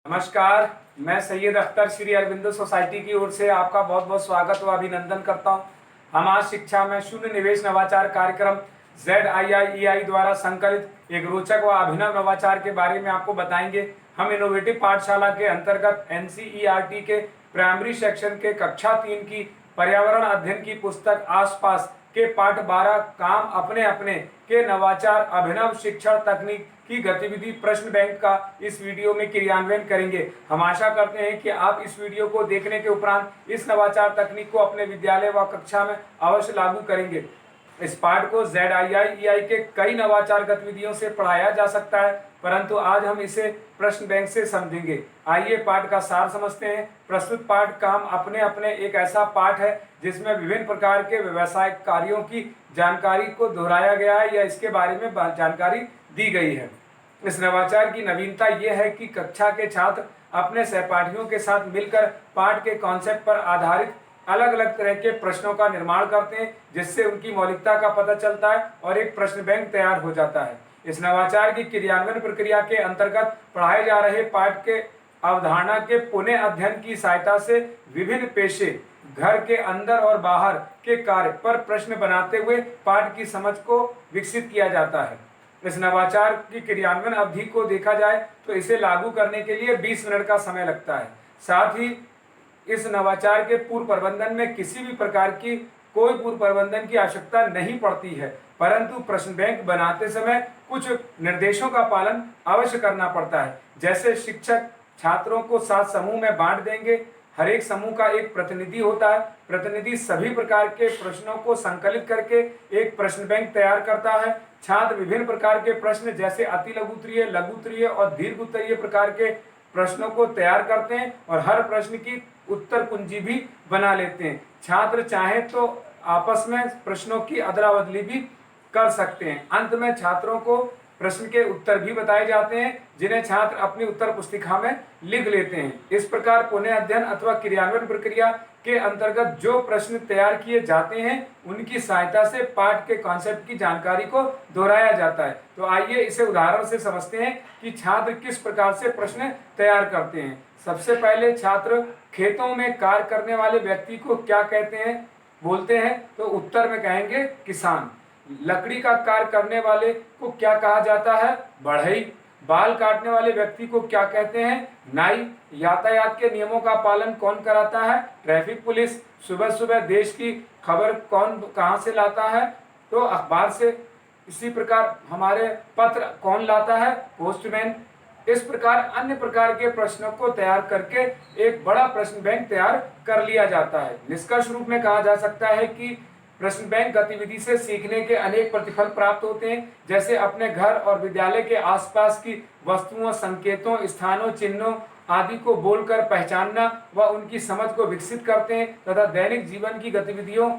नमस्कार। मैं सैयद अख्तर श्री अरविंदो सोसाइटी की ओर से आपका बहुत बहुत स्वागत व अभिनंदन करता हूं। हम आज शिक्षा में शून्य निवेश नवाचार कार्यक्रम ZIIEI द्वारा संकलित एक रोचक व अभिनव नवाचार के बारे में आपको बताएंगे। हम इनोवेटिव पाठशाला के अंतर्गत NCERT के प्राइमरी सेक्शन के कक्षा 3 की पर्यावरण अध्ययन की पुस्तक आसपास के पाठ 12 काम अपने अपने के नवाचार अभिनव शिक्षण तकनीक की गतिविधि प्रश्न बैंक का इस वीडियो में क्रियान्वयन करेंगे। हम आशा करते हैं कि आप इस वीडियो को देखने के उपरांत इस नवाचार तकनीक को अपने विद्यालय व कक्षा में अवश्य लागू करेंगे। इस पाठ को ZIIEI के कई नवाचार गतिविधियों से पढ़ाया जा सकता है, परंतु आज हम इसे प्रश्न बैंक से समझेंगे। आइए पाठ का सार समझते हैं। प्रस्तुत पाठ काम अपने अपने एक ऐसा पाठ है जिसमें विभिन्न प्रकार के व्यवसायिक कार्यों की जानकारी को दोहराया गया है या इसके बारे में जानकारी दी गई है। इस नवाचार की नवीनता यह है कि कक्षा के छात्र अपने सहपाठियों के साथ मिलकर पाठ के कॉन्सेप्ट पर आधारित अलग अलग तरह के प्रश्नों का निर्माण करते हैं, जिससे उनकी मौलिकता का पता चलता है और एक प्रश्न बैंक तैयार हो जाता है। इस नवाचार की क्रियान्वयन प्रक्रिया के अंतर्गत पढ़ाए जा रहे पाठ के अवधारणा के पुनः अध्ययन की सहायता से विभिन्न पेशे, घर के अंदर और बाहर के कार्य पर प्रश्न बनाते हुए पाठ की समझ को विकसित किया जाता है। इस नवाचार की क्रियान्वयन अवधि को देखा जाए तो इसे लागू करने के लिए 20 मिनट का समय लगता है। साथ ही इस नवाचार के पूर्व प्रबंधन में किसी भी प्रकार की कोई पूर्व प्रबंधन की आवश्यकता नहीं पड़ती है, परंतु प्रश्न बैंक बनाते समय कुछ निर्देशों का पालन अवश्य करना पड़ता है। जैसे शिक्षक छात्रों को 7 समूह में बांट देंगे। हर एक समूह का एक प्रतिनिधि होता है। प्रतिनिधि सभी प्रकार के प्रश्नों को संकलित करके एक प्रश्न बैंक तैयार करता है। छात्र विभिन्न प्रकार के प्रश्न जैसे अति लघु उत्तरीय, लघु उत्तरीय और दीर्घ उत्तरीय प्रकार के प्रश्नों को तैयार करते हैं और हर प्रश्न की उत्तर कुंजी भी बना लेते हैं। छात्र चाहे तो आपस में प्रश्नों की अदला बदली भी कर सकते हैं। अंत में छात्रों को प्रश्न के उत्तर भी बताए जाते हैं, जिन्हें छात्र अपनी उत्तर पुस्तिका में लिख लेते हैं। इस प्रकार पुनः अध्ययन अथवा क्रियान्वयन प्रक्रिया के अंतर्गत जो प्रश्न तैयार किए जाते हैं उनकी सहायता से पाठ के कॉन्सेप्ट की जानकारी को दोहराया जाता है। तो आइए इसे उदाहरण से समझते हैं कि छात्र किस प्रकार से प्रश्न तैयार करते हैं। सबसे पहले छात्र खेतों में कार्य करने वाले व्यक्ति को क्या कहते हैं बोलते हैं, तो उत्तर में कहेंगे किसान। लकड़ी का कार्य करने वाले को क्या कहा जाता है, बढ़ई। बाल काटने वाले व्यक्ति को क्या कहते हैं, नाई। यातायात के नियमों का पालन कौन कराता है, ट्रैफिक पुलिस। सुबह सुबह देश की खबर कौन कहां से लाता है, तो अखबार से। इसी प्रकार हमारे पत्र कौन लाता है, पोस्टमैन। इस प्रकार अन्य प्रकार के प्रश्नों को तैयार करके एक बड़ा प्रश्न बैंक तैयार कर लिया जाता है। निष्कर्ष रूप में कहा जा सकता है कि प्रश्न बैंक गतिविधि से सीखने के अनेक प्रतिफल प्राप्त होते हैं, जैसे अपने घर और विद्यालय के आसपास की वस्तुओं, संकेतों, स्थानों, चिन्हों आदि को बोलकर पहचानना व उनकी समझ को विकसित करते हैं तथा दैनिक जीवन की गतिविधियों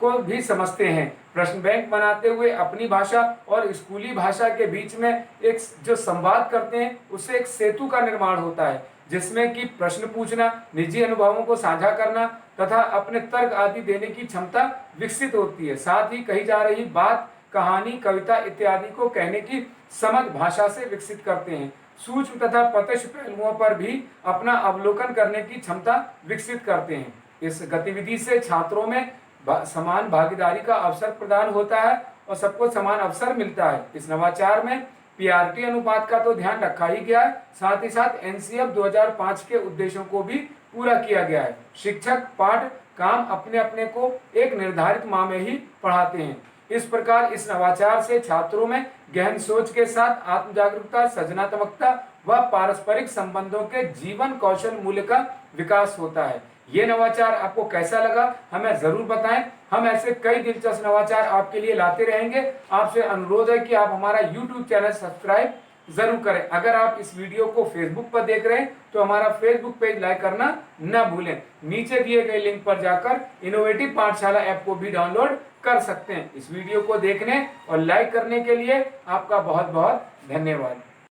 को भी समझते हैं। प्रश्न बैंक बनाते हुए अपनी भाषा और स्कूली भाषा के बीच में एक जो संवाद करते हैं उससे एक सेतु का निर्माण होता है, जिसमें कि प्रश्न पूछना, निजी अनुभवों को साझा करना तथा अपने तर्क आदि देने की क्षमता विकसित होती है। साथ ही कही जा रही बात, कहानी, कविता इत्यादि को कहने की समझ भाषा से विकसित करते हैं। सूक्ष्म तथा प्रत्यक्ष पहलुओं पर भी अपना अवलोकन करने की क्षमता विकसित करते हैं। इस गतिविधि से छात्रों में समान भागीदारी का अवसर प्रदान होता है और सबको समान अवसर मिलता है। इस नवाचार में PRT अनुपात का तो ध्यान रखा ही गया है, साथ ही साथ NCF 2005 के उद्देश्यों को भी पूरा किया गया है। शिक्षक पाठ काम अपने अपने को एक निर्धारित माह में ही पढ़ाते हैं। इस प्रकार इस नवाचार से छात्रों में गहन सोच के साथ आत्म जागरूकता, सृजनात्मकता व पारस्परिक संबंधों के जीवन कौशल मूल्य का विकास होता है। ये नवाचार आपको कैसा लगा हमें जरूर बताएं। हम ऐसे कई दिलचस्प नवाचार आपके लिए लाते रहेंगे। आपसे अनुरोध है कि आप हमारा YouTube चैनल सब्सक्राइब जरूर करें। अगर आप इस वीडियो को फेसबुक पर देख रहे हैं तो हमारा फेसबुक पेज लाइक करना न भूलें। नीचे दिए गए लिंक पर जाकर इनोवेटिव पाठशाला ऐप को भी डाउनलोड कर सकते हैं। इस वीडियो को देखने और लाइक करने के लिए आपका बहुत बहुत धन्यवाद।